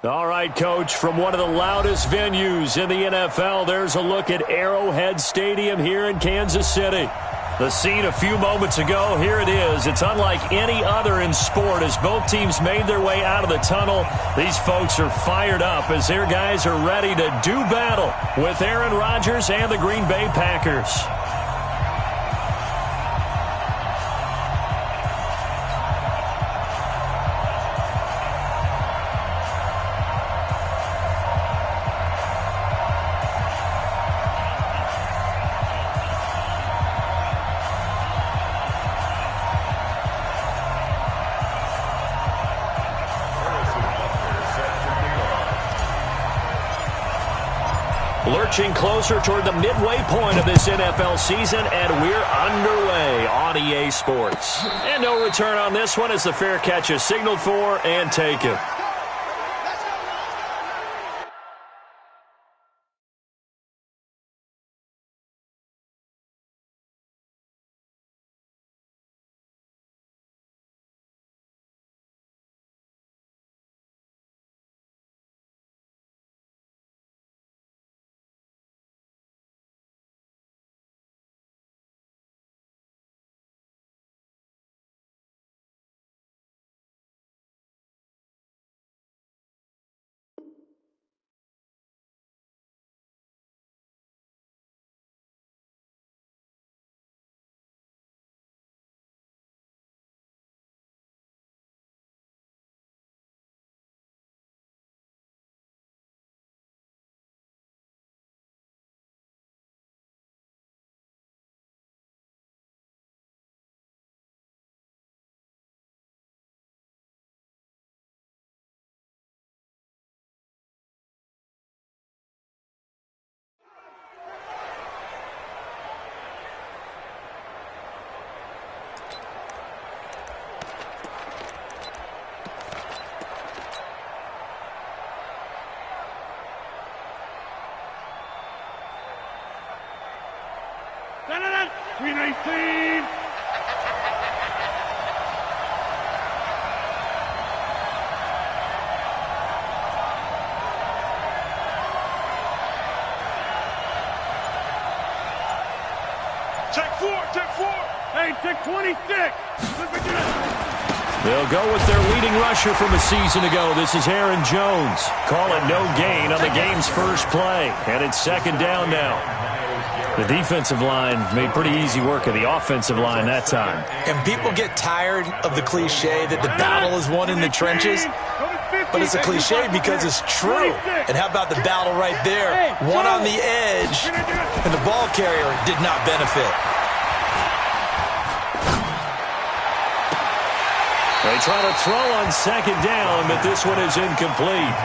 All right, Coach, from one of the loudest venues in the NFL, there's a look at Arrowhead Stadium here in Kansas City. The scene a few moments ago, here it is. It's unlike any other in sport as both teams made their way out of the tunnel. These folks are fired up as their guys are ready to do battle with Aaron Rodgers and the Green Bay Packers. Lurching closer toward the midway point of this NFL season, and we're underway on EA Sports. And no return on this one as the fair catch is signaled for and taken. Green 18. Check 4, check 4. Hey, check 26. They'll go with their leading rusher from a season ago. This is Aaron Jones. Call it no gain on the game's first play. And it's second down now. The defensive line made pretty easy work of the offensive line that time. And people get tired of the cliche that the battle is won in the trenches. But it's a cliche because it's true. And how about the battle right there? One on the edge, and the ball carrier did not benefit. They try to throw on second down, but this one is incomplete.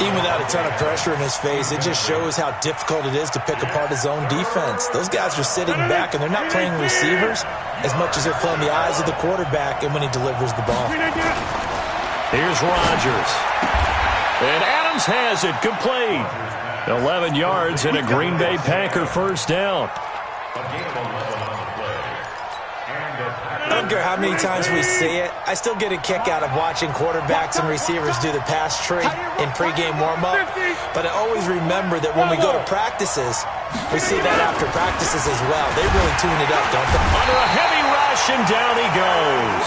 Even without a ton of pressure in his face, it just shows how difficult it is to pick apart his own defense. Those guys are sitting back, and they're not playing receivers as much as they're playing the eyes of the quarterback and when he delivers the ball. Here's Rodgers. And Adams has it complete. 11 yards and a Green Bay Packer first down. I don't care how many times we see it, I still get a kick out of watching quarterbacks and receivers do the pass tree in pregame warm-up. But I always remember that when we go to practices, we see that after practices as well. They really tune it up, don't they? Under a heavy rush, and down he goes.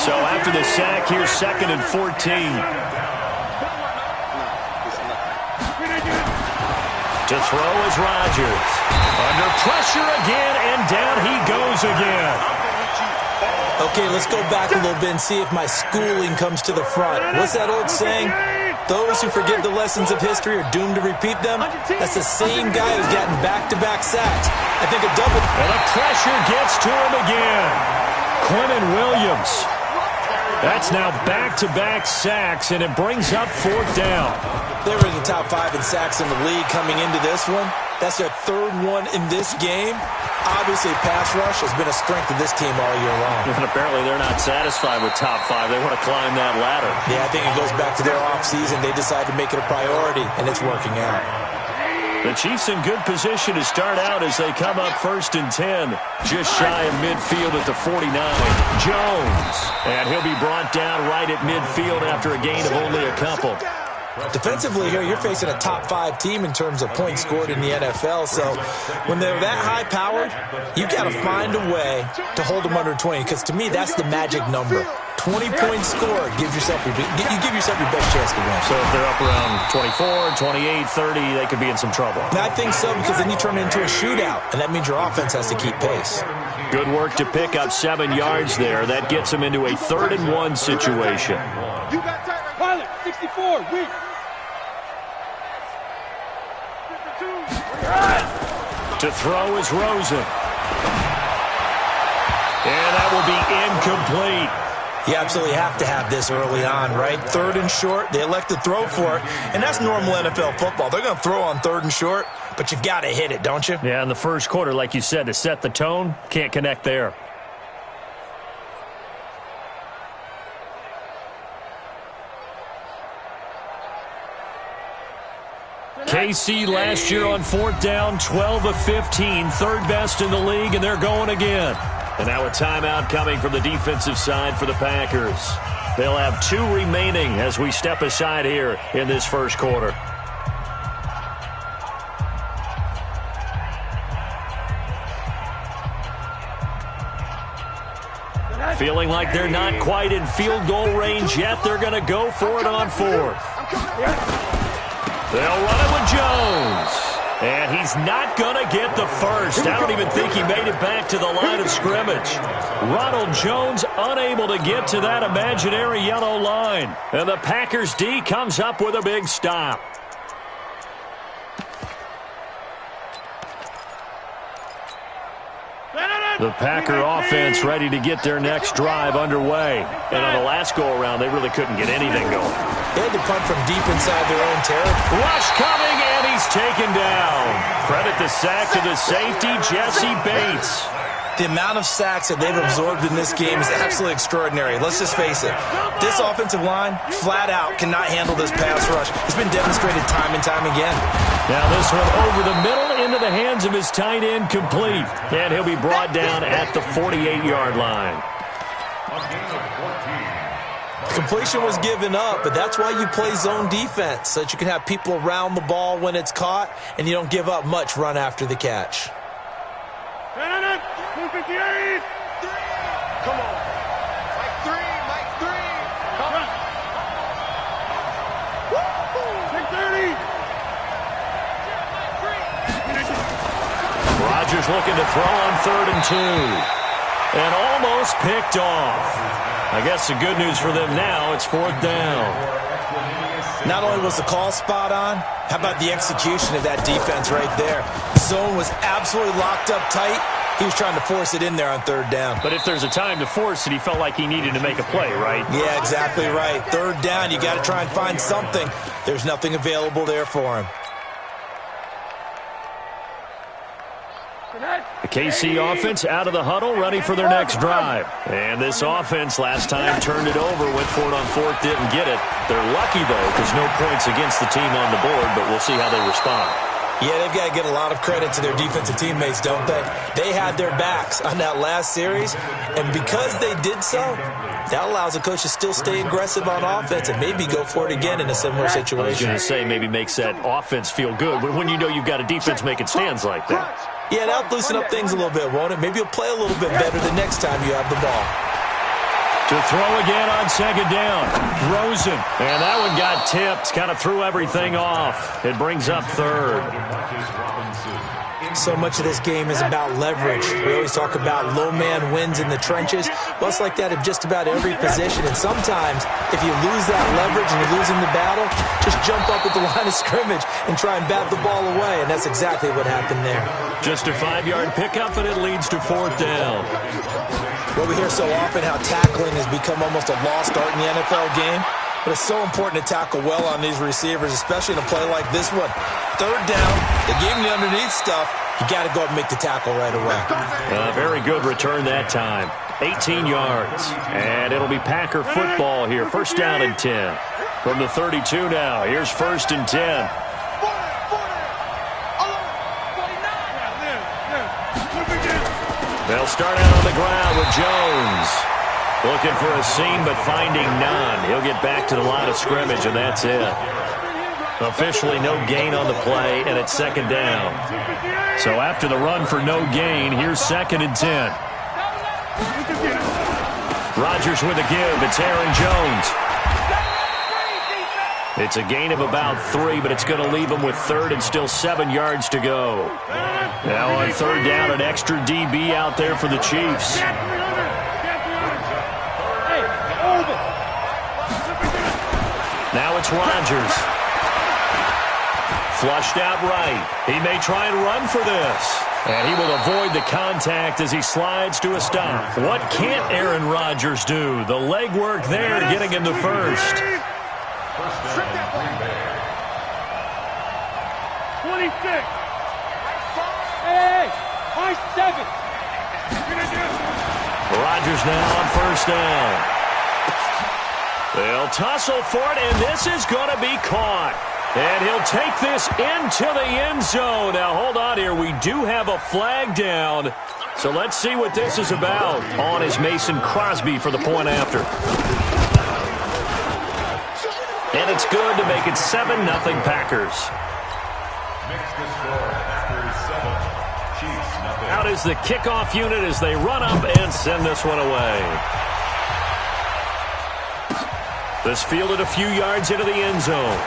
So after the sack, here's second and 14. To throw is Rodgers. Under pressure again, and down he goes again. Okay, let's go back a little bit and see if my schooling comes to the front. What's that old saying? Those who forget the lessons of history are doomed to repeat them. That's the same guy who's gotten back-to-back sacks. I think a double. And the pressure gets to him again. Quinnen Williams. That's now back-to-back sacks, and it brings up fourth down. They were in the top 5 in sacks in the league coming into this one. That's their third one in this game. Obviously, pass rush has been a strength of this team all year long. And apparently they're not satisfied with top 5. They want to climb that ladder. Yeah, I think it goes back to their offseason. They decided to make it a priority, and it's working out. The Chiefs in good position to start out as they come up 1st and 10. Just shy of midfield at the 49. Jones. And he'll be brought down right at midfield after a gain of only a couple. Defensively here, you're facing a top-5 team in terms of points scored in the NFL. So when they're that high-powered, you've got to find a way to hold them under 20. Because to me, that's the magic number. 20 points scored gives yourself you give yourself your best chance to win. So if they're up around 24, 28, 30, they could be in some trouble. And I think so, because then you turn it into a shootout, and that means your offense has to keep pace. Good work to pick up 7 yards there. That gets them into a 3rd and 1 situation. You got time, pilot, 64, weak. To throw is Rosen. And that will be incomplete. You absolutely have to have this early on, right? 3rd and short, they elect to throw for it, and that's normal NFL football. They're going to throw on 3rd and short, but you've got to hit it, don't you? Yeah, in the first quarter, like you said, to set the tone, can't connect there. KC last year on 4th down, 12 of 15, 3rd best in the league, and they're going again. And now a timeout coming from the defensive side for the Packers. They'll have 2 remaining as we step aside here in this first quarter. Feeling like they're not quite in field goal range yet, they're going to go for it on 4th. They'll run it with Jones. And he's not going to get the first. I don't even think he made it back to the line of scrimmage. Ronald Jones unable to get to that imaginary yellow line. And the Packers D comes up with a big stop. The Packer offense ready to get their next drive underway. And on the last go-around, they really couldn't get anything going. They had to punt from deep inside their own territory. Rush coming, and he's taken down. Credit the sack to the safety, Jesse Bates. The amount of sacks that they've absorbed in this game is absolutely extraordinary. Let's just face it. This offensive line, flat out, cannot handle this pass rush. It's been demonstrated time and time again. Now this one over the middle into the hands of his tight end, complete. And he'll be brought down at the 48-yard line. Completion was given up, but that's why you play zone defense, so that you can have people around the ball when it's caught, and you don't give up much run after the catch. 258. Come on. Mike 3, Mike 3. Come on. 630. Rodgers looking to throw on 3rd and 2. And almost picked off. I guess the good news for them now, it's 4th down. Not only was the call spot on, how about the execution of that defense right there? Zone was absolutely locked up tight. He was trying to force it in there on 3rd down. But if there's a time to force it, he felt like he needed to make a play, right? Yeah, exactly right. 3rd down, you got to try and find something. There's nothing available there for him. The KC offense out of the huddle, ready for their next drive. And this offense last time turned it over, went for it on 4th, didn't get it. They're lucky, though, because no points against the team on the board, but we'll see how they respond. Yeah, they've got to get a lot of credit to their defensive teammates, don't they? They had their backs on that last series, and because they did so, that allows the coach to still stay aggressive on offense and maybe go for it again in a similar situation. I was going to say maybe makes that offense feel good, but when you know you've got a defense making stands like that. Yeah, that'll loosen up things a little bit, won't it? Maybe you'll play a little bit better the next time you have the ball. To throw again on 2nd down. Rosen. And that one got tipped. Kind of threw everything off. It brings up 3rd. So much of this game is about leverage. We always talk about low man wins in the trenches. Well, it's like that in just about every position. And sometimes, if you lose that leverage and you're losing the battle, just jump up at the line of scrimmage and try and bat the ball away. And that's exactly what happened there. Just a 5-yard pickup, and it leads to 4th down. Well, we hear so often how tackling has become almost a lost art in the NFL game. But it's so important to tackle well on these receivers, especially in a play like this one. 3rd down, they gave him the underneath stuff. You got to go up and make the tackle right away. Very good return that time. 18 yards. And it'll be Packer football here. 1st down and 10. From the 32 now, here's 1st and 10. They'll start out on the ground with Jones. Looking for a seam, but finding none. He'll get back to the line of scrimmage, and that's it. Officially no gain on the play, and it's second down. So after the run for no gain, here's 2nd and 10. Rodgers with a give. It's Aaron Jones. It's a gain of about 3, but it's going to leave him with 3rd and still 7 yards to go. Now on 3rd down, an extra DB out there for the Chiefs. Now it's Rodgers. Flushed out right. He may try and run for this. And he will avoid the contact as he slides to a stop. What can't Aaron Rodgers do? The legwork there getting him to first. 26. Hey, 7. Rodgers now on 1st down. They'll tussle for it, and this is going to be caught. And he'll take this into the end zone. Now, hold on here. We do have a flag down. So let's see what this is about. On is Mason Crosby for the point after. And it's good to make it 7-0 Packers. Out is the kickoff unit as they run up and send this one away. This fielded a few yards into the end zone.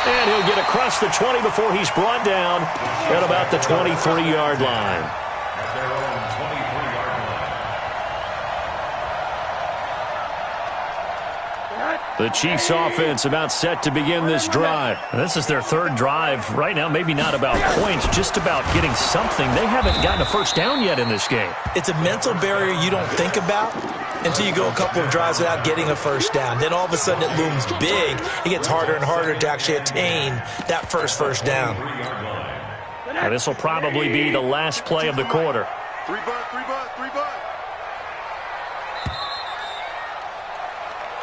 And he'll get across the 20 before he's brought down at about the 23-yard line. The Chiefs offense about set to begin this drive. This is their 3rd drive. Right now, maybe not about points, just about getting something. They haven't gotten a first down yet in this game. It's a mental barrier you don't think about until you go a couple of drives without getting a first down. Then all of a sudden it looms big. It gets harder and harder to actually attain that first down. Now, this will probably be the last play of the quarter. 3 butt.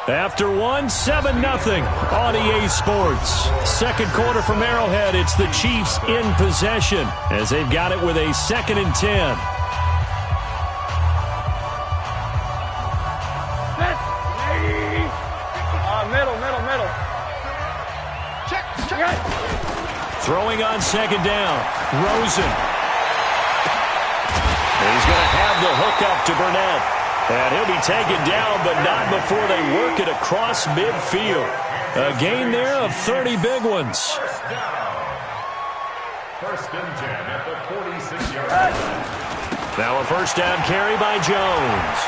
After 1, 7-0 on EA Sports. 2nd quarter from Arrowhead. It's the Chiefs in possession as they've got it with a 2nd and 10. Middle. Check. Throwing on 2nd down. Rosen. He's going to have the hook up to Burnett. And he'll be taken down, but not before they work it across midfield. A gain there of 30 big ones. 1st and 10 at the 46-yard line. Now a 1st down carry by Jones.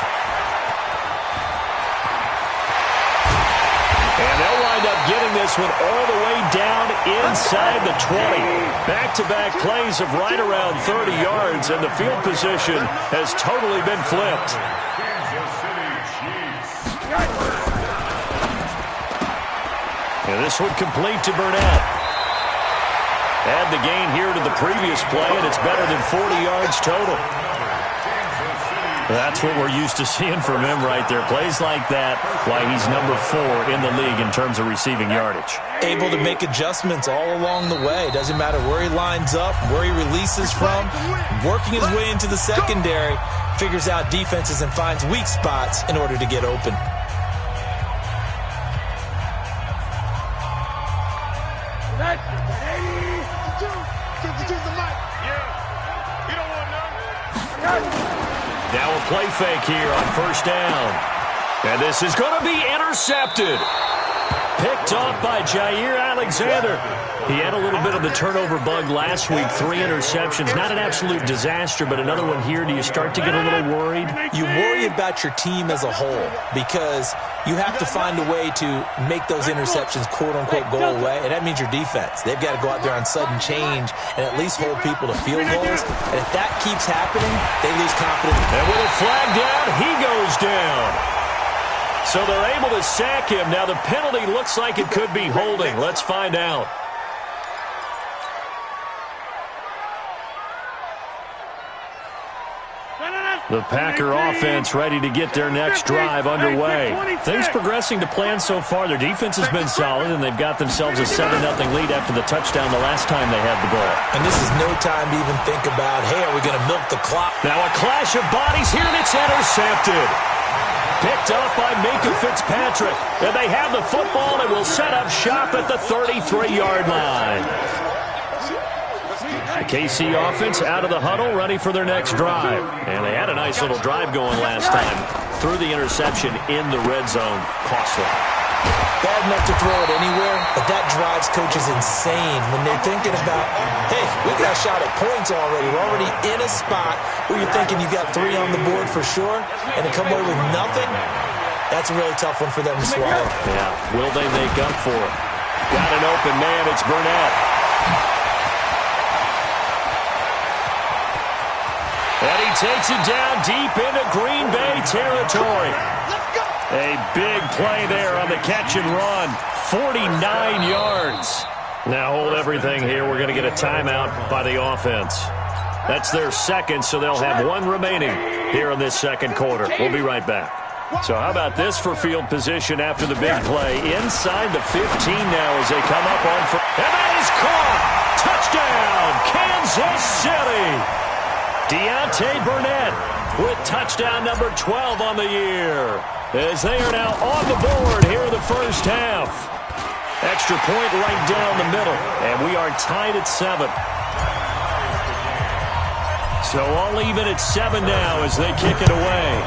And they'll wind up getting this one all the way down inside the 20. Back-to-back plays of right around 30 yards, and the field position has totally been flipped. And this one complete to Burnett. Add the gain here to the previous play, and it's better than 40 yards total. That's what we're used to seeing from him right there. Plays like that, why he's number 4 in the league in terms of receiving yardage. Able to make adjustments all along the way. Doesn't matter where he lines up, where he releases from. Working his way into the secondary, figures out defenses and finds weak spots in order to get open. Now a play fake here on 1st down. And this is going to be intercepted. Picked off by Jair Alexander. He had a little bit of the turnover bug last week. 3 interceptions. Not an absolute disaster, but another one here. Do you start to get a little worried? You worry about your team as a whole because you have to find a way to make those interceptions quote-unquote go away, and that means your defense. They've got to go out there on sudden change and at least hold people to field goals. And if that keeps happening, they lose confidence. And with a flag down, he goes down. So they're able to sack him. Now the penalty looks like it could be holding. Let's find out. The Packer offense ready to get their next drive underway. Things progressing to plan so far. Their defense has been solid, and they've got themselves a 7-0 lead after the touchdown the last time they had the ball. And this is no time to even think about, hey, are we going to milk the clock? Now a clash of bodies here, and it's intercepted. Picked up by Minka Fitzpatrick. And they have the football and will set up shop at the 33-yard line. The KC offense out of the huddle, ready for their next drive. And they had a nice little drive going last time. Threw the interception in the red zone. Costly. Bad enough to throw it anywhere, but that drives coaches insane when they're thinking about, hey, we got a shot at points already. We're already in a spot where you're thinking you got 3 on the board for sure, and to come away with nothing, that's a really tough one for them to swallow. Yeah, will they make up for it? Got an open man, it's Burnett. And he takes it down deep into Green Bay territory. A big play there on the catch and run. 49 yards. Now hold everything here. We're going to get a timeout by the offense. That's their second, so they'll have 1 remaining here in this second quarter. We'll be right back. So how about this for field position after the big play? Inside the 15 now as they come up on first. And that is caught. Touchdown, Kansas City. Deontay Burnett with touchdown number 12 on the year. As they are now on the board here in the first half. Extra point right down the middle. And we are tied at 7. So all even at 7 now as they kick it away.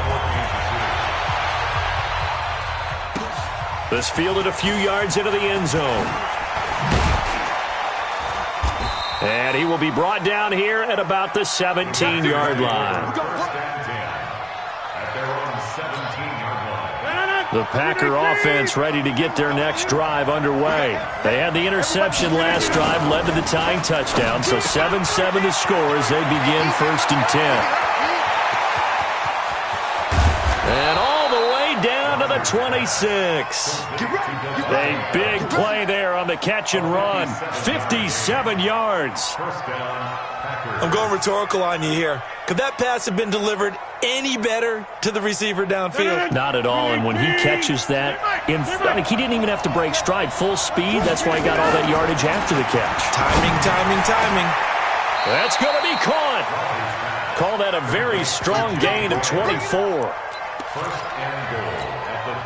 This fielded a few yards into the end zone. And he will be brought down here at about the 17-yard line. The Packer offense ready to get their next drive underway. They had the interception last drive, led to the tying touchdown, so 7-7 to score as they begin 1st and 10. And all the way down to the 26. A big play there on the catch and run. 57 yards. I'm going rhetorical on you here. Could that pass have been delivered any better to the receiver downfield? Not at all, and when he catches that, he didn't even have to break stride. Full speed, that's why he got all that yardage after the catch. Timing. That's going to be caught. Call that a very strong gain of 24.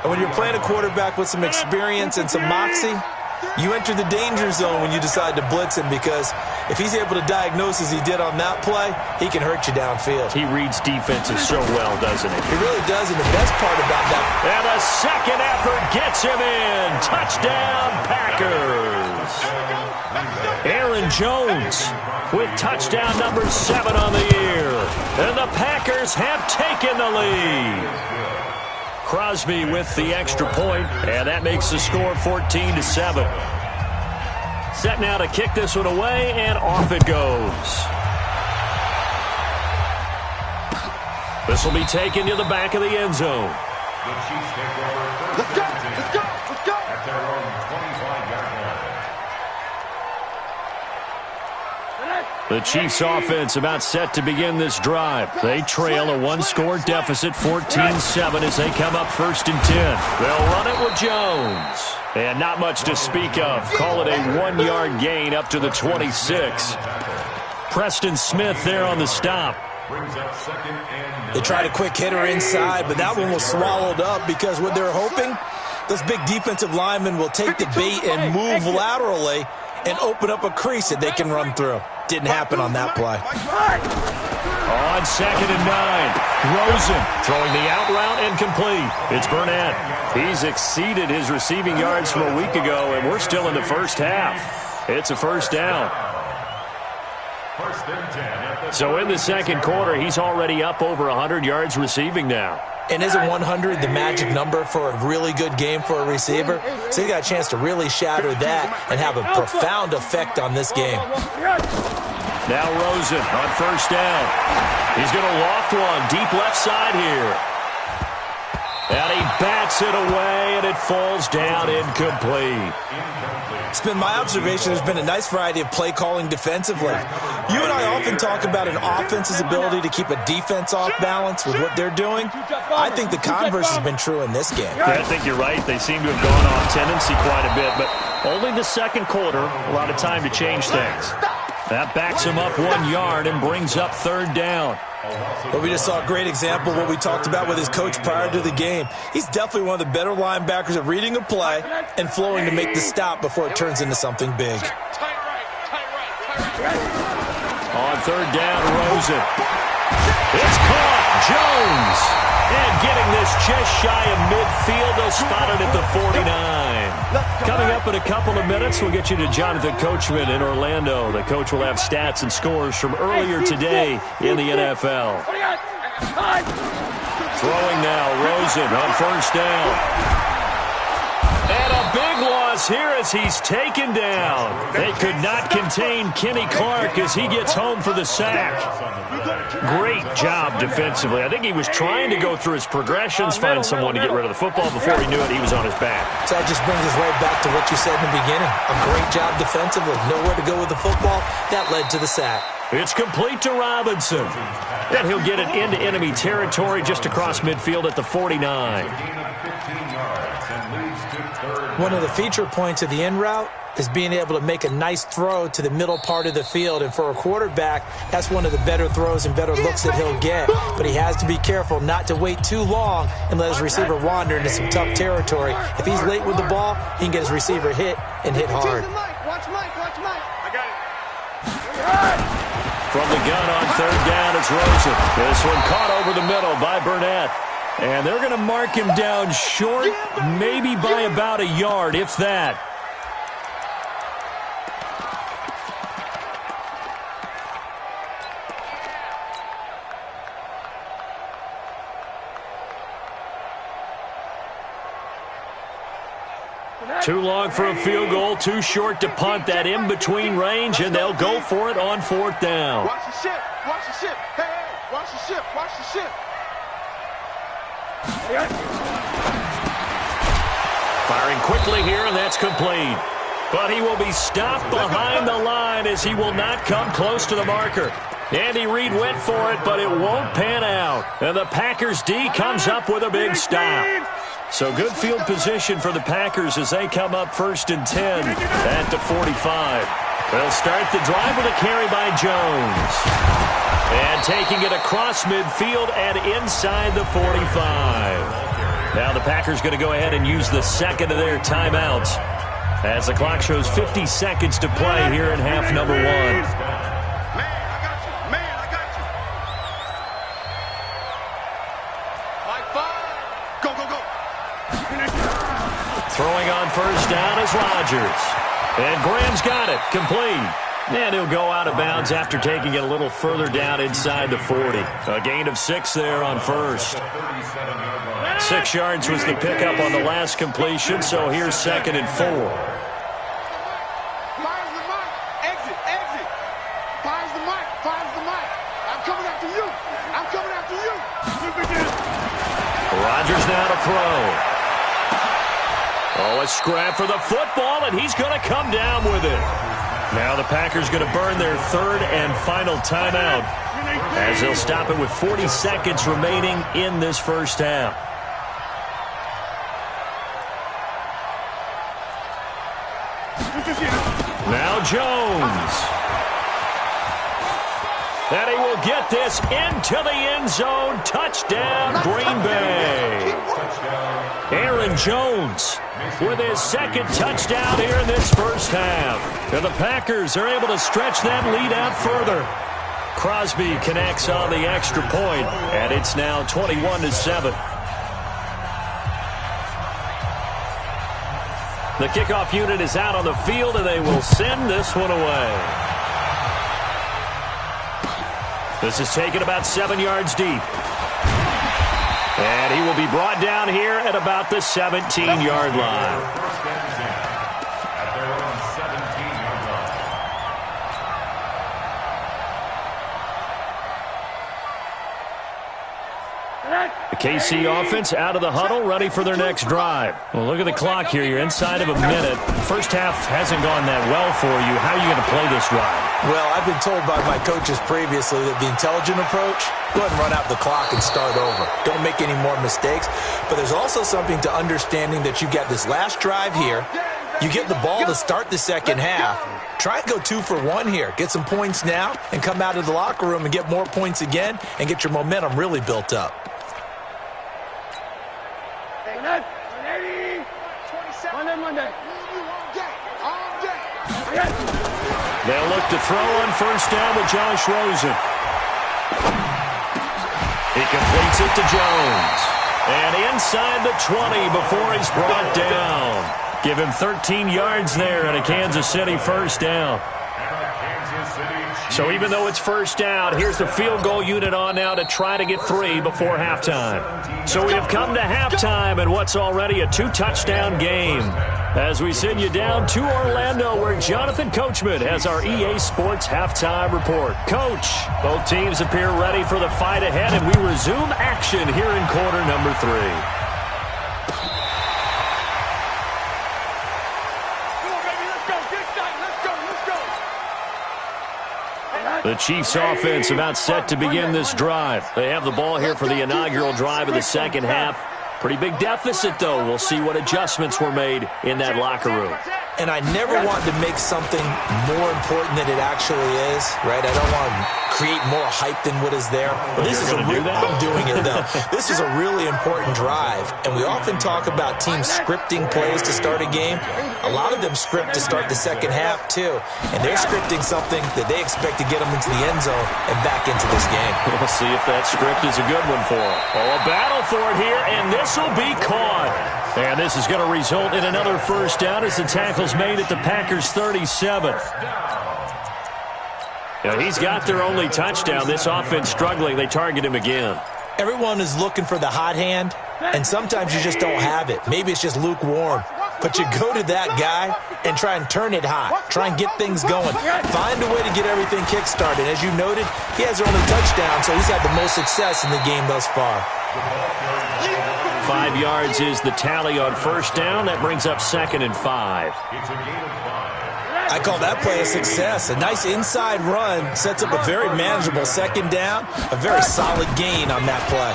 And when you're playing a quarterback with some experience and some moxie, you enter the danger zone when you decide to blitz him, because if he's able to diagnose as he did on that play, he can hurt you downfield. He reads defenses so well, doesn't he? He really does, and the best part about that. And a second effort gets him in. Touchdown, Packers. Aaron Jones with touchdown number 7 on the year. And the Packers have taken the lead. Crosby with the extra point, and that makes the score 14-7. Set now to kick this one away, and off it goes. This will be taken to the back of the end zone. The Chiefs take over first and 10 at their own 25-yard line. The Chiefs offense about set to begin this drive. They trail a 1-score deficit, 14-7 as they come up 1st and 10. They'll run it with Jones. And not much to speak of. Call it a 1-yard gain up to the 26. Preston Smith there on the stop. They tried a quick hitter inside, but that one was swallowed up because what they're hoping, those big defensive linemen will take the bait and move laterally and open up a crease that they can run through. Didn't happen on that play. On 2nd and 9, Rosen throwing the out route and complete. It's Burnett. He's exceeded his receiving yards from a week ago, and we're still in the first half. It's a first down. So in the second quarter, he's already up over 100 yards receiving now. And isn't 100 the magic number for a really good game for a receiver? So he got a chance to really shatter that and have a profound effect on this game. Now Rosen on first down. He's going to loft one deep left side here. And he bats it away, and it falls down incomplete. It's been my observation there's been a nice variety of play calling defensively. You and I often talk about an offense's ability to keep a defense off balance with what they're doing. I think the converse has been true in this game. Yeah, I think you're right. They seem to have gone off tendency quite a bit, but only the second quarter, a lot of time to change things. That backs him up 1 yard and brings up third down. But we just saw a great example of what we talked about with his coach prior to the game. He's definitely one of the better linebackers at reading a play and flowing to make the stop before it turns into something big. On third down, Rosen. It's caught. Jones. And getting this just shy of midfield, they'll spot it at the 49. Coming up in a couple of minutes, we'll get you to Jonathan Coachman in Orlando. The coach will have stats and scores from earlier today in the NFL. Throwing now, Rosen on first down. And a big loss here as he's taken down. They could not contain Kenny Clark as he gets home for the sack. Great job defensively. I think he was trying to go through his progressions, find someone to get rid of the football. Before he knew it, he was on his back. So that just brings us right back to what you said in the beginning. A great job defensively. Nowhere to go with the football. That led to the sack. It's complete to Robinson. And he'll get it into enemy territory just across midfield at the 49. One of the feature points of the in route is being able to make a nice throw to the middle part of the field. And for a quarterback, that's one of the better throws and better looks that he'll get. But he has to be careful not to wait too long and let his receiver wander into some tough territory. If he's late with the ball, he can get his receiver hit and hit hard. Watch Mike. I got it. From the gun on third down, it's Rosen. This one caught over the middle by Burnett. And they're going to mark him down short, maybe by about a yard, if that. Too long for a field goal, too short to punt. That in-between range, and they'll go for it on fourth down. Watch the ship. Watch the ship. Hey, watch the ship. Watch the ship. Firing quickly here, and that's complete. But he will be stopped behind the line as he will not come close to the marker. Andy Reid went for it, but it won't pan out. And the Packers D comes up with a big stop. So good field position for the Packers as they come up 1st and 10 at the 45. They'll start the drive with a carry by Jones. And taking it across midfield and inside the 45. Now the Packers going to go ahead and use the second of their timeouts as the clock shows 50 seconds to play here in half number 1. Man, I got you. Man, I got you. High five. Go, go, go. Throwing on first down is Rodgers. And Graham's got it. Complete. And he'll go out of bounds after taking it a little further down inside the 40. A gain of 6 there on first. 6 yards was the pickup on the last completion, so here's 2nd and 4. Fires the mic. Exit, exit. Fires the mic. Fires the mic. I'm coming after you. I'm coming after you. Rodgers now to throw. Oh, a scrap for the football, and he's going to come down with it. Now the Packers going to burn their 3rd and final timeout as they'll stop it with 40 seconds remaining in this first half. Now Jones. And he will get this into the end zone. Touchdown, Green Bay. Aaron Jones with his 2nd touchdown here in this first half. And the Packers are able to stretch that lead out further. Crosby connects on the extra point, and it's now 21-7. The kickoff unit is out on the field, and they will send this one away. This is taken about 7 yards deep. And he will be brought down here at about the 17-yard line. The KC offense out of the huddle, ready for their next drive. Well, look at the clock here. You're inside of a minute. First half hasn't gone that well for you. How are you going to play this drive? Well, I've been told by my coaches previously that the intelligent approach, go ahead and run out the clock and start over. Don't make any more mistakes. But there's also something to understanding that you got this last drive here. You get the ball to start the second half. Try and go 2 for 1 here. Get some points now and come out of the locker room and get more points again and get your momentum really built up. They'll look to throw on first down with Josh Rosen. He completes it to Jones. And inside the 20 before he's brought down. Give him 13 yards there and a Kansas City first down. So even though it's first down, here's the field goal unit on now to try to get 3 before halftime. So we have come to halftime in what's already a 2-touchdown game. As we send you down to Orlando, where Jonathan Coachman has our EA Sports halftime report. Coach, both teams appear ready for the fight ahead, and we resume action here in quarter number 3. The Chiefs offense about set to begin this drive. They have the ball here for the inaugural drive of the second half. Pretty big deficit, though. We'll see what adjustments were made in that locker room. And I never want to make something more important than it actually is, right? I don't want to create more hype than what is there. But this is I'm doing it, though. This is a really important drive. And we often talk about teams scripting plays to start a game. A lot of them script to start the second half, too. And they're scripting something that they expect to get them into the end zone and back into this game. We'll see if that script is a good one for them. Oh, a battle for it here, and this will be caught. And this is going to result in another first down as the tackle's made at the Packers' 37. Now, he's got their only touchdown. This offense struggling. They target him again. Everyone is looking for the hot hand, and sometimes you just don't have it. Maybe it's just lukewarm. But you go to that guy and try and turn it hot. Try and get things going. Find a way to get everything kick-started. As you noted, he has their only touchdown, so he's had the most success in the game thus far. 5 yards is the tally on first down. That brings up 2nd and 5. I call that play a success. A nice inside run sets up a very manageable second down. A very solid gain on that play.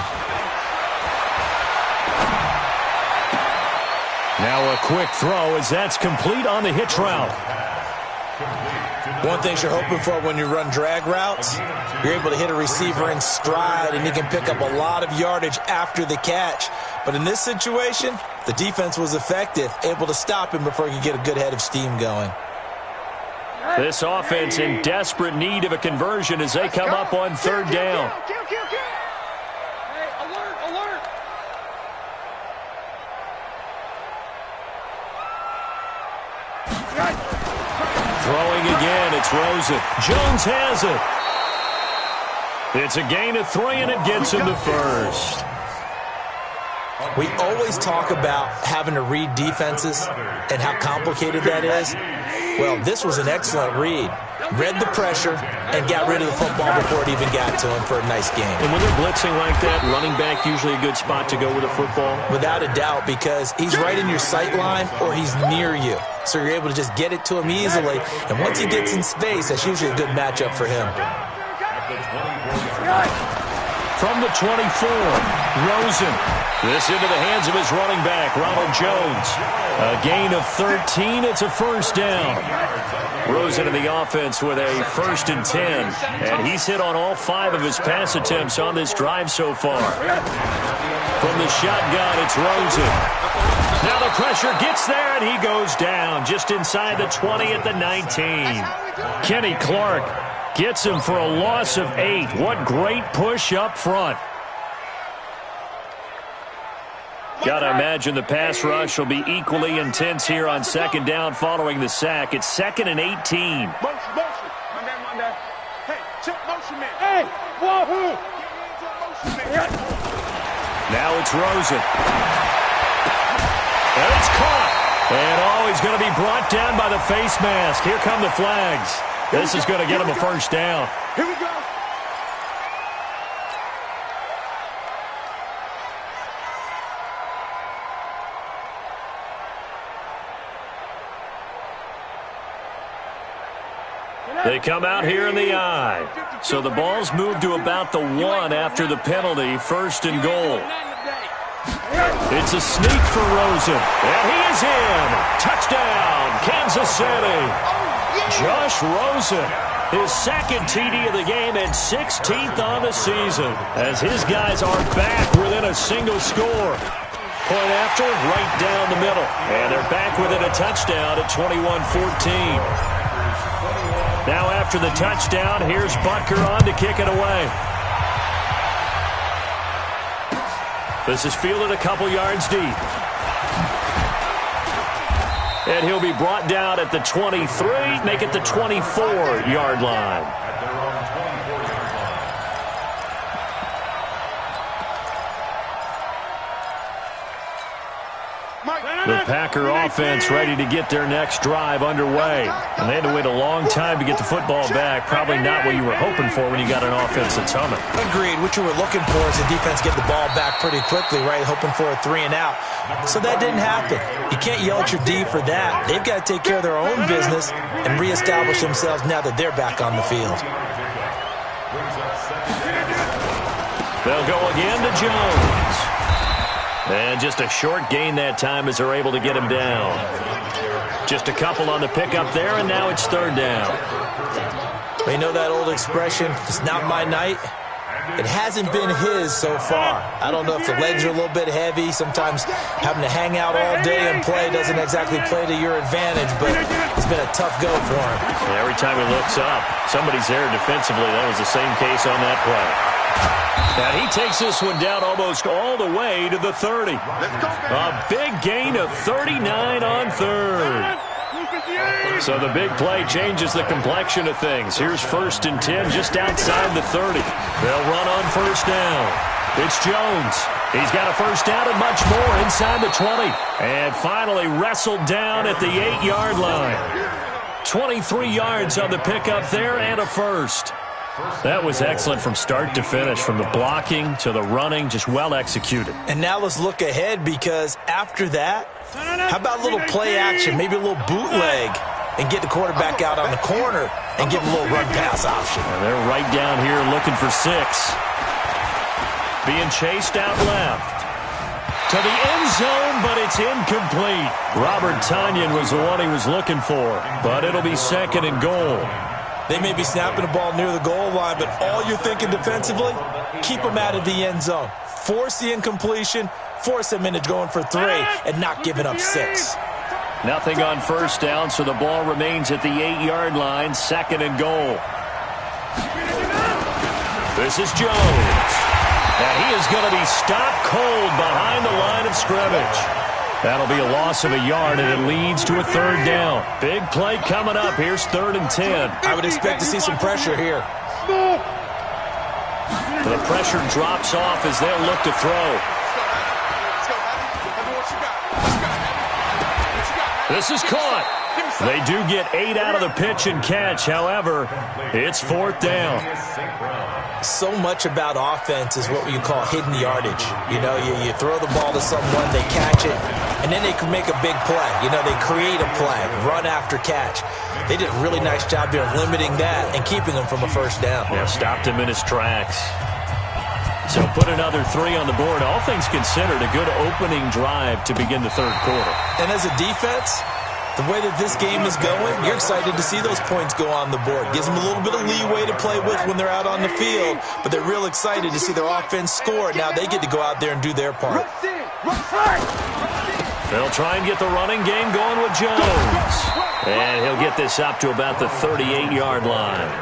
Now a quick throw as that's complete on the hitch route. One thing you're hoping for when you run drag routes, you're able to hit a receiver in stride and he can pick up a lot of yardage after the catch. But in this situation, the defense was effective, able to stop him before he could get a good head of steam going. This offense in desperate need of a conversion as they come up on third down. Throwing again, it's Rosen. Jones has it. It's a gain of 3, and it gets him to first. We always talk about having to read defenses and how complicated that is. Well, this was an excellent read. Read the pressure and got rid of the football before it even got to him for a nice game. And when they're blitzing like that, running back usually a good spot to go with a football? Without a doubt, because he's right in your sight line or he's near you. So you're able to just get it to him easily. And once he gets in space, that's usually a good matchup for him. From the 24, Rosen. This into the hands of his running back, Ronald Jones. A gain of 13. It's a first down. Rosen in the offense with a 1st and 10. And he's hit on all 5 of his pass attempts on this drive so far. From the shotgun, it's Rosen. Now the pressure gets there, and he goes down just inside the 20 at the 19. Kenny Clark gets him for a loss of 8. What great push up front. Got to imagine the pass rush will be equally intense here on second down following the sack. It's 2nd and 18. Motion. Monday. Hey, check motion man. Hey, wahoo! Now it's Rosen. And it's caught. And he's going to be brought down by the face mask. Here come the flags. This is going to get him a first down. Here we go. They come out here in the I. So the ball's moved to about the 1 after the penalty, 1st and goal. It's a sneak for Rosen, and he is in. Touchdown, Kansas City. Josh Rosen, his 2nd TD of the game and 16th on the season, as his guys are back within a single score. Point after, right down the middle. And they're back within a touchdown at 21-14. Now after the touchdown, here's Butker on to kick it away. This is fielded a couple yards deep. And he'll be brought down at the 23, make it the 24-yard line. The Packer offense ready to get their next drive underway. And they had to wait a long time to get the football back. Probably not what you were hoping for when you got an offense that's humming. Agreed. What you were looking for is the defense get the ball back pretty quickly, right? Hoping for a 3 and out. So that didn't happen. You can't yell at your D for that. They've got to take care of their own business and reestablish themselves now that they're back on the field. They'll go again to Jones. And just a short gain that time as they're able to get him down. Just a couple on the pickup there, and now it's 3rd down. You know that old expression, it's not my night? It hasn't been his so far. I don't know if the legs are a little bit heavy. Sometimes having to hang out all day and play doesn't exactly play to your advantage, but it's been a tough go for him. And every time he looks up, somebody's there defensively. That was the same case on that play. And he takes this one down almost all the way to the 30. A big gain of 39 on 3rd. So the big play changes the complexion of things. Here's 1st and 10 just outside the 30. They'll run on 1st down. It's Jones. He's got a 1st down and much more inside the 20. And finally wrestled down at the 8-yard line. 23 yards on the pickup there and a 1st. That was excellent from start to finish, from the blocking to the running, just well executed. And now let's look ahead, because after that, how about a little play action, maybe a little bootleg, and get the quarterback out on the corner and give him a little run-pass option. And they're right down here looking for 6. Being chased out left. To the end zone, but it's incomplete. Robert Tonyan was the one he was looking for, but it'll be 2nd and goal. They may be snapping the ball near the goal line, but all you're thinking defensively, keep them out of the end zone. Force the incompletion, force them into going for 3, and not giving up 6. Nothing on 1st down, so the ball remains at the 8-yard line, 2nd and goal. This is Jones. And he is going to be stopped cold behind the line of scrimmage. That'll be a loss of a yard, and it leads to a 3rd down. Big play coming up. Here's 3rd and 10. I would expect to see some pressure here. The pressure drops off as they'll look to throw. This is caught. They do get 8 out of the pitch and catch. However, it's 4th down. So much about offense is what you call hidden yardage. You know, you throw the ball to someone, they catch it, and then they can make a big play. You know, they create a play, run after catch. They did a really nice job there of limiting that and keeping him from a 1st down. Yeah, stopped him in his tracks. So put another 3 on the board. All things considered, a good opening drive to begin the 3rd quarter. And as a defense, the way that this game is going, you're excited to see those points go on the board. Gives them a little bit of leeway to play with when they're out on the field, but they're real excited to see their offense score. Now they get to go out there and do their part. They'll try and get the running game going with Jones. And he'll get this up to about the 38-yard line.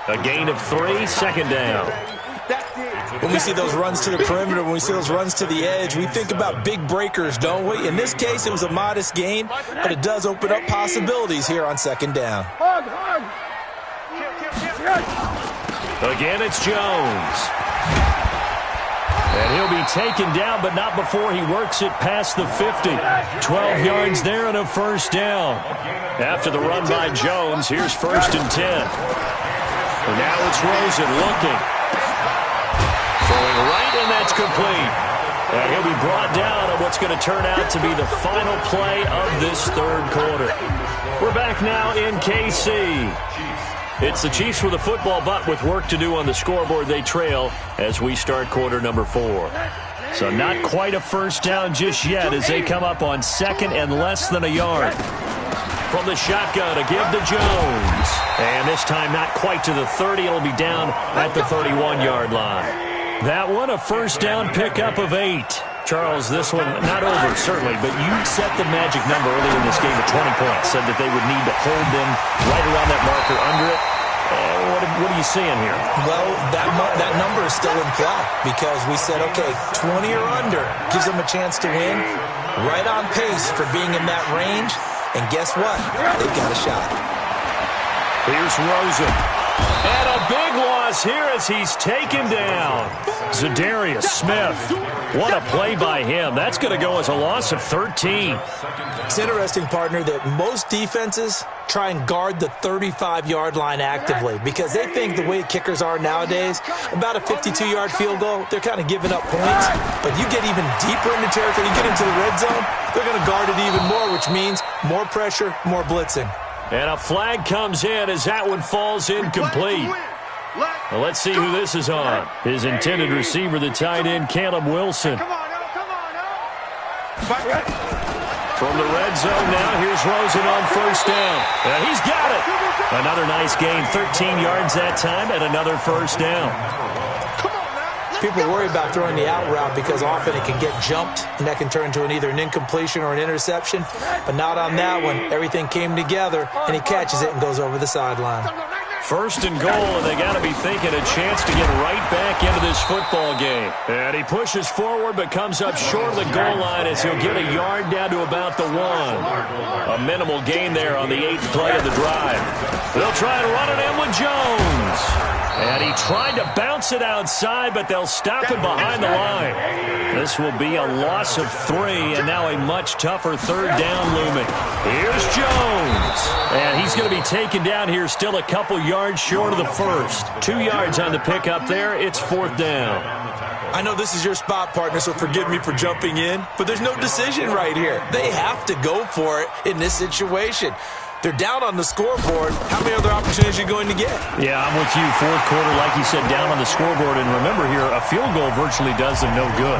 A gain of 3, 2nd down. When we see those runs to the perimeter, when we see those runs to the edge, we think about big breakers, don't we? In this case, it was a modest gain, but it does open up possibilities here on 2nd down. Again, it's Jones. And he'll be taken down, but not before he works it past the 50. 12 yards there and a 1st down. After the run by Jones, here's 1st and 10. And now it's Rosen looking. Throwing right, and that's complete. And he'll be brought down on what's going to turn out to be the final play of this third quarter. We're back now in KC. It's the Chiefs with the football, but with work to do on the scoreboard, they trail as we start quarter number 4. So not quite a first down just yet as they come up on second and less than a yard. From the shotgun, a give to Jones. And this time not quite to the 30. It'll be down at the 31-yard line. That one, a first down pickup of 8. Charles, this one not over, certainly, but you set the magic number earlier in this game at 20 points, said that they would need to hold them right around that marker under it. What are you seeing here? Well, that number is still in play because we said, okay, 20 or under gives them a chance to win. Right on pace for being in that range. And guess what? They've got a shot. Here's Rosen. And a big loss here as he's taken down. Zadarius Smith. What a play by him. That's going to go as a loss of 13. It's interesting, partner, that most defenses try and guard the 35-yard line actively because they think the way kickers are nowadays, about a 52-yard field goal, they're kind of giving up points. But you get even deeper into territory, you get into the red zone, they're going to guard it even more, which means more pressure, more blitzing. And a flag comes in as that one falls incomplete. Well, let's see who this is on. His intended receiver, the tight end, Caleb Wilson. From the red zone now, here's Rosen on first down. And he's got it. Another nice gain, 13 yards that time, and another first down. People worry about throwing the out route because often it can get jumped, and that can turn into either an incompletion or an interception. But not on that one. Everything came together, and he catches it and goes over the sideline. First and goal, and they got to be thinking a chance to get right back into this football game. And he pushes forward but comes up short of the goal line as he'll get a yard down to about the 1. A minimal gain there on the 8th play of the drive. They'll try and run it in with Jones. And he tried to bounce it outside, but they'll stop it behind the line. This will be a loss of 3, and now a much tougher third down looming. Here's Jones. And he's going to be taken down here, still a couple yards short of the first. 2 yards on the pickup there. It's 4th down. I know this is your spot, partner, so forgive me for jumping in, but there's no decision right here. They have to go for it in this situation. They're down on the scoreboard. How many other opportunities are you going to get? Yeah, I'm with you. Fourth quarter, like you said, down on the scoreboard. And remember here, a field goal virtually does them no good.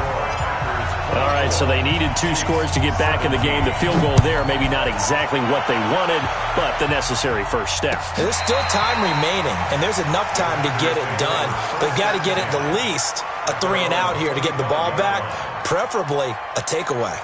All right, so they needed 2 scores to get back in the game. The field goal there, maybe not exactly what they wanted, but the necessary first step. There's still time remaining, and there's enough time to get it done. They've got to get at the least a 3 and out here to get the ball back, preferably a takeaway.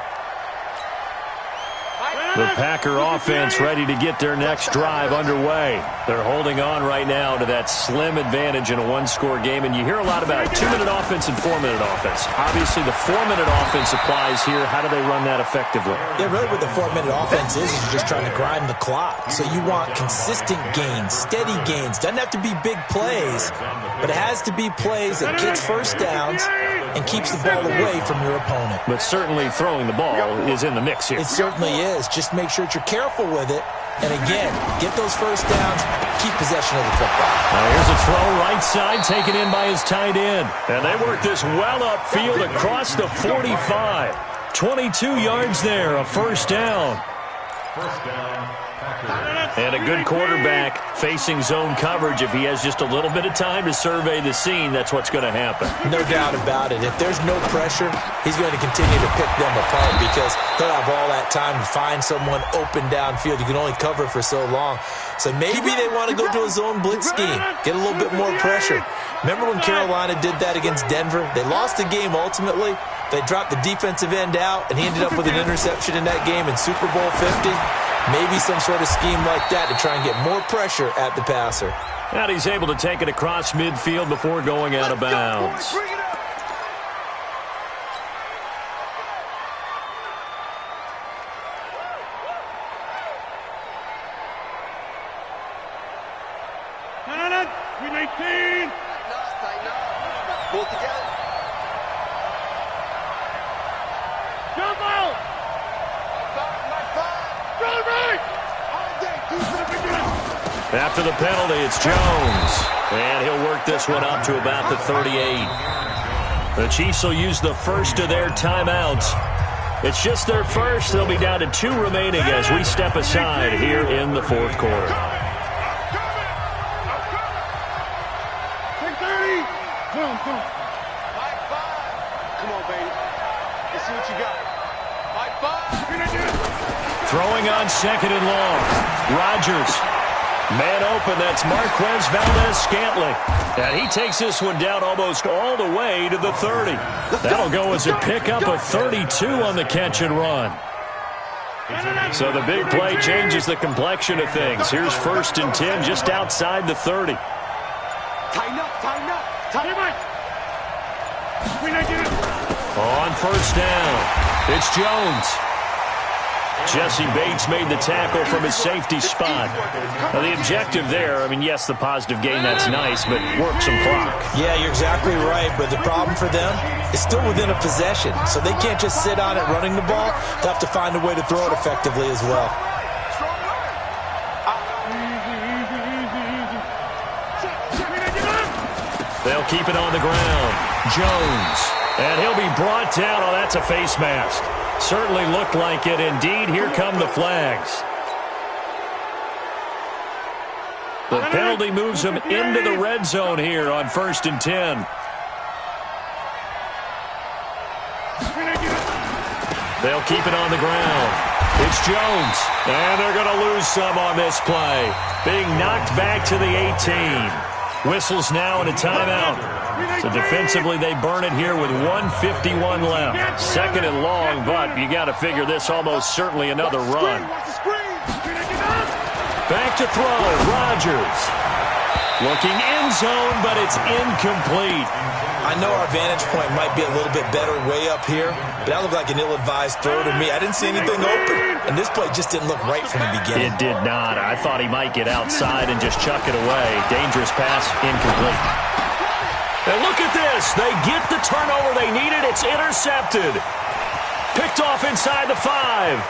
The Packer offense ready to get their next drive underway. They're holding on right now to that slim advantage in a 1-score game. And you hear a lot about 2-minute offense and 4-minute offense. Obviously, the 4-minute offense applies here. How do they run that effectively? Yeah, really what the 4-minute offense is you're just trying to grind the clock. So you want consistent gains, steady gains. Doesn't have to be big plays, but it has to be plays that gets first downs and keeps the ball away from your opponent. But certainly throwing the ball is in the mix here. It certainly is. Just make sure that you're careful with it. And again, get those first downs, keep possession of the football. Now here's a throw right side, taken in by his tight end. And they work this well upfield across the 45. 22 yards there, a first down. First down, Packers. And a good quarterback facing zone coverage. If he has just a little bit of time to survey the scene, that's what's going to happen. No doubt about it. If there's no pressure, he's going to continue to pick them apart because he'll have all that time to find someone open downfield. You can only cover for so long. So maybe they want to go to a zone blitz scheme, get a little bit more pressure. Remember when Carolina did that against Denver? They lost the game ultimately. They dropped the defensive end out, and he ended up with an interception in that game in Super Bowl 50. Maybe some sort of scheme like that to try and get more pressure at the passer. And he's able to take it across midfield before going out of bounds. Pull together. After the penalty, it's Jones. And he'll work this one up to about the 38. The Chiefs will use the first of their timeouts. It's just their first. They'll be down to 2 remaining as we step aside here in the fourth quarter. Come on, baby. Let's see what you got. Throwing on second and long. Rodgers. Man open, that's Marquez Valdez-Scantling. And he takes this one down almost all the way to the 30. That'll go as a pickup of 32 on the catch and run. So the big play changes the complexion of things. Here's 1st and 10 just outside the 30. Tighten up, tighten up, tighten up. On 1st down, it's Jones. Jesse Bates made the tackle from his safety spot. Now, the objective there, I mean, yes, the positive gain, that's nice, but work some clock. Yeah, you're exactly right, but the problem for them is still within a possession, so they can't just sit on it running the ball. They have to find a way to throw it effectively as well. They'll keep it on the ground. Jones. And he'll be brought down. Oh, that's a face mask. Certainly looked like it. Indeed, here come the flags. The penalty moves him into the red zone here on 1st and 10. They'll keep it on the ground. It's Jones. And they're going to lose some on this play. Being knocked back to the 18. Whistles now and a timeout. So defensively, they burn it here with 1:51 left. 2nd and long, but you got to figure this almost certainly another run. Back to throw, Rodgers. Looking end zone, but it's incomplete. I know our vantage point might be a little bit better way up here, but that looked like an ill-advised throw to me. I didn't see anything open, and this play just didn't look right from the beginning. It did not. I thought he might get outside and just chuck it away. Dangerous pass, incomplete. And look at this. They get the turnover they needed. It's intercepted. Picked off inside the 5.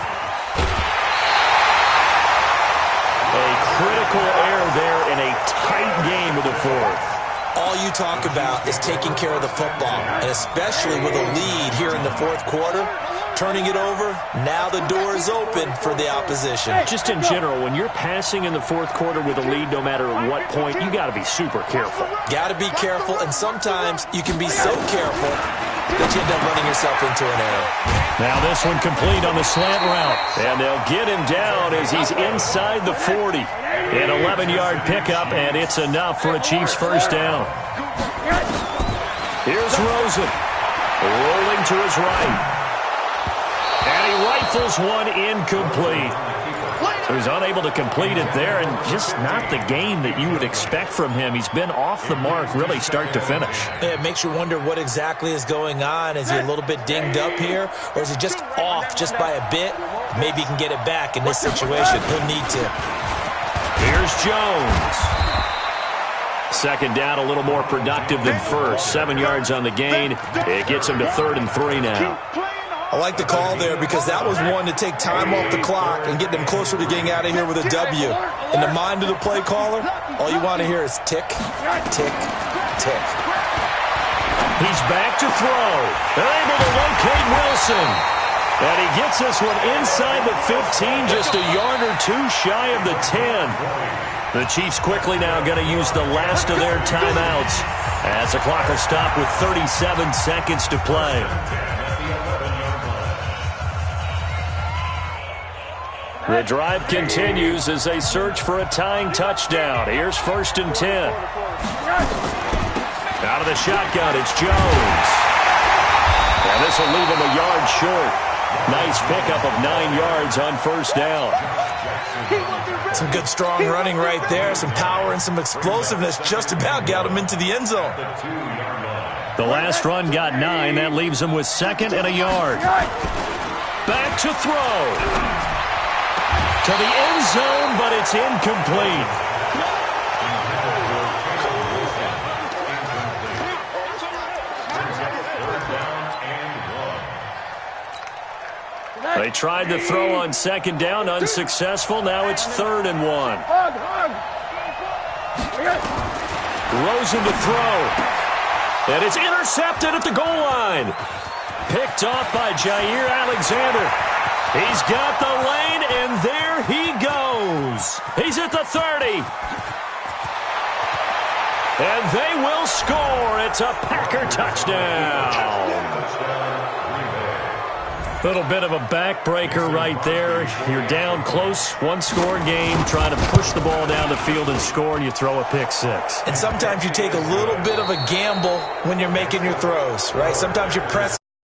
A critical error there in a tight game of the 4th. All you talk about is taking care of the football, and especially with a lead here in the 4th quarter, turning it over, now the door is open for the opposition. Just in general, when you're passing in the 4th quarter with a lead, no matter at what point, you got to be super careful. Got to be careful, and sometimes you can be so careful that you end up running yourself into an error. Now this one complete on the slant route, and they'll get him down as he's inside the 40. An 11-yard pickup, and it's enough for a Chiefs 1st down. Here's Rosen, rolling to his right. And he rifles one incomplete. So he's unable to complete it there, and just not the game that you would expect from him. He's been off the mark really start to finish. Yeah, it makes you wonder what exactly is going on. Is he a little bit dinged up here, or is he just off just by a bit? Maybe he can get it back in this situation. He'll need to. Here's Jones. 2nd down, a little more productive than 1st. 7 yards on the gain. It gets him to 3rd and 3 now. I like the call there because that was one to take time off the clock and get them closer to getting out of here with a W. In the mind of the play caller, all you want to hear is tick, tick, tick. He's back to throw. They're able to locate Wilson. And he gets this one inside the 15, just a yard or 2 shy of the 10. The Chiefs quickly now going to use the last of their timeouts as the clock will stop with 37 seconds to play. The drive continues as they search for a tying touchdown. Here's 1st and 10. Out of the shotgun, it's Jones. And this will leave him a yard short. Nice pickup of 9 yards on 1st down. Some good strong running right there. Some power and some explosiveness just about got him into the end zone. The last run got 9. That leaves him with 2nd and a yard. Back to throw. To the end zone, but it's incomplete. They tried to throw on 2nd down, unsuccessful. Now it's 3rd and 1. Rosen to throw. And it's intercepted at the goal line. Picked off by Jair Alexander. He's got the lane, and there he goes. He's at the 30. And they will score. It's a Packer touchdown. Little bit of a backbreaker right there. You're down close, one-score game, trying to push the ball down the field and score, and you throw a pick six. And sometimes you take a little bit of a gamble when you're making your throws, right? Sometimes you're pressing